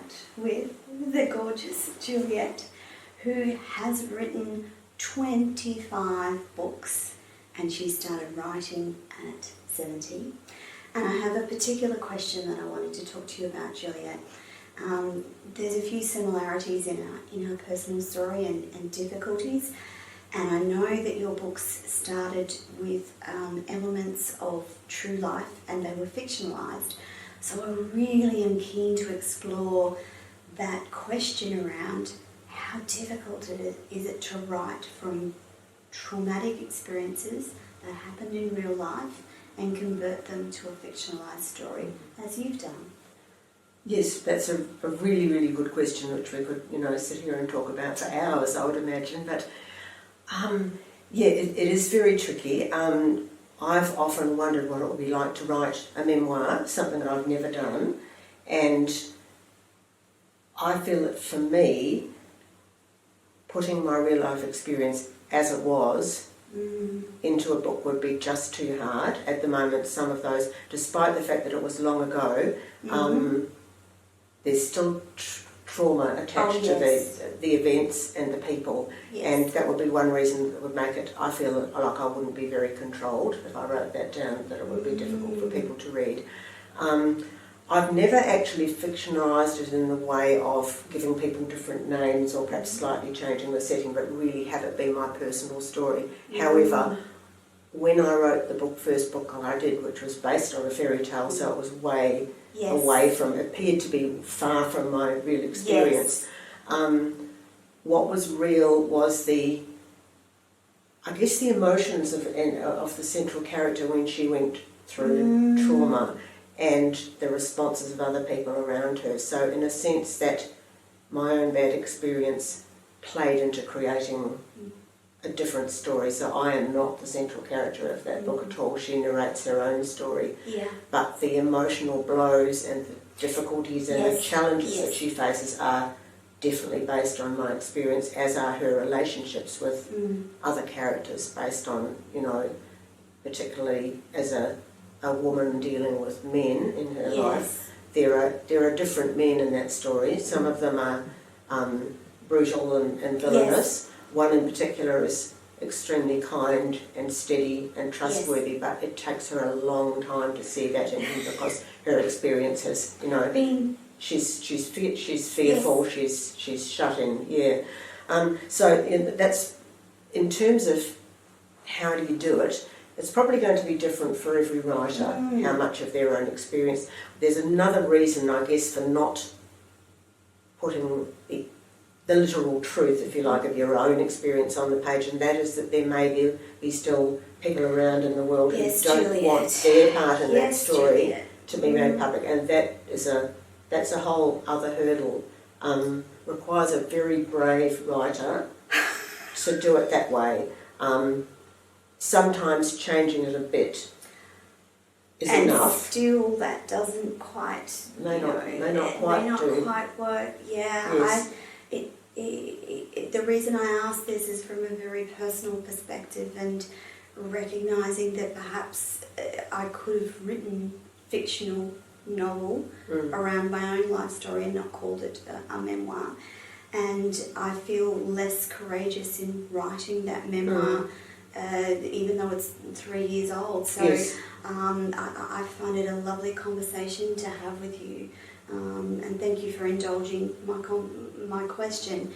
chat with the gorgeous Juliet, who has written 25 books, and she started writing at 70. And I have a particular question that I wanted to talk to you about, Juliet. There's a few similarities in her personal story and difficulties, and I know that your books started with elements of true life and they were fictionalised. So I really am keen to explore that question around how difficult is it to write from traumatic experiences that happened in real life and convert them to a fictionalised story, as you've done. Yes, that's a really, really good question, which we could, sit here and talk about for hours, I would imagine. But it is very tricky. I've often wondered what it would be like to write a memoir, something that I've never done, and I feel that for me, putting my real life experience as it was into a book would be just too hard. At the moment, some of those, despite the fact that it was long ago, there's still trauma attached to the events and the people, and that would be one reason that would make it, I feel like I wouldn't be very controlled if I wrote that down, that it would be difficult for people to read. I've never actually fictionalised it in the way of giving people different names or perhaps slightly changing the setting, but really have it be my personal story. However, when I wrote the first book I did, which was based on a fairy tale, so it was way away from, appeared to be far from my real experience. What was real was the emotions of the central character when she went through trauma and the responses of other people around her. So in a sense that my own bad experience played into creating a different story. So I am not the central character of that book at all. She narrates her own story. But the emotional blows and the difficulties and the challenges that she faces are definitely based on my experience, as are her relationships with other characters, based on, particularly as a woman dealing with men in her life. There are different men in that story. Some of them are brutal and villainous. One in particular is extremely kind and steady and trustworthy, but it takes her a long time to see that in him because her experience has, she's fearful, she's shut in. So that's, in terms of how do you do it, it's probably going to be different for every writer, how much of their own experience. There's another reason, I guess, for not putting the literal truth, if you like, of your own experience on the page, and that is that there may be still people around in the world who don't want their part in that story to be made public, and that's a whole other hurdle. Requires a very brave writer to do it that way. Sometimes changing it a bit is enough. And still that doesn't quite... May not quite work. Yes. The reason I ask this is from a very personal perspective, and recognising that perhaps I could have written fictional novel around my own life story and not called it a memoir. And I feel less courageous in writing that memoir, even though it's 3 years old. So I find it a lovely conversation to have with you. And thank you for indulging my question.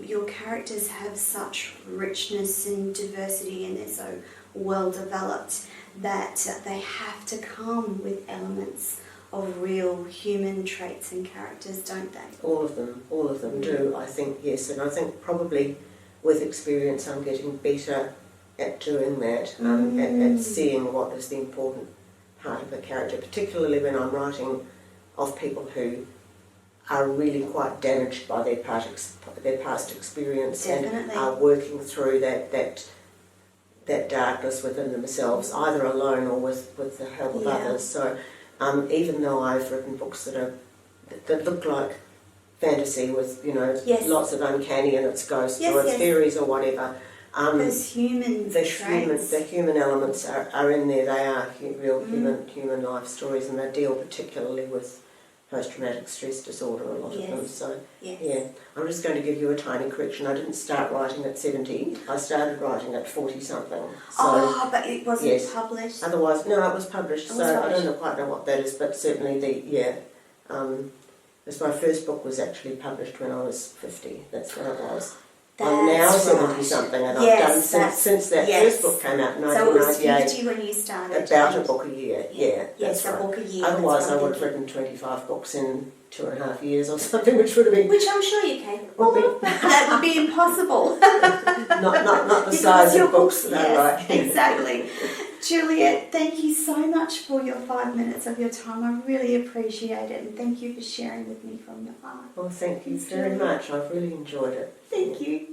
Your characters have such richness and diversity, and they're so well developed that they have to come with elements of real human traits and characters, don't they? All of them do, I think, yes. And I think probably with experience I'm getting better at doing that, at seeing what is the important part of a character, particularly when I'm writing of people who are really quite damaged by their past experience. Definitely. And are working through that darkness within themselves, either alone or with the help of others. So even though I've written books that look like fantasy with lots of uncanny and it's ghosts or it's fairies or whatever, those human traits. The human elements are in there. They are real human life stories, and they deal particularly with post-traumatic stress disorder, a lot of them. Yes. So, Yes. yeah. I'm just going to give you a tiny correction. I didn't start writing at 70. I started writing at 40-something. So, But it wasn't yes. published. Otherwise, no, it was published. It was So published. I don't quite know what that is, but certainly because my first book was actually published when I was 50. That's when it was. I'm now That's 70-something, and Yes, I've done since that yes. first book came out in So it was 1998. 50 when you started. About a and- book a year, yeah, Yes, that's a right. book a year. Otherwise, that's I what would have I'm written 25 books in 2.5 years or something, which would have been thinking. Which I'm sure you can. Would be. That would be impossible. not the Because size your of books that I yes, write. Exactly. Juliet, thank you so much for your 5 minutes of your time. I really appreciate it, and thank you for sharing with me from your heart. Well, thank you Thanks, very Juliet. much. I've really enjoyed it. Thank you.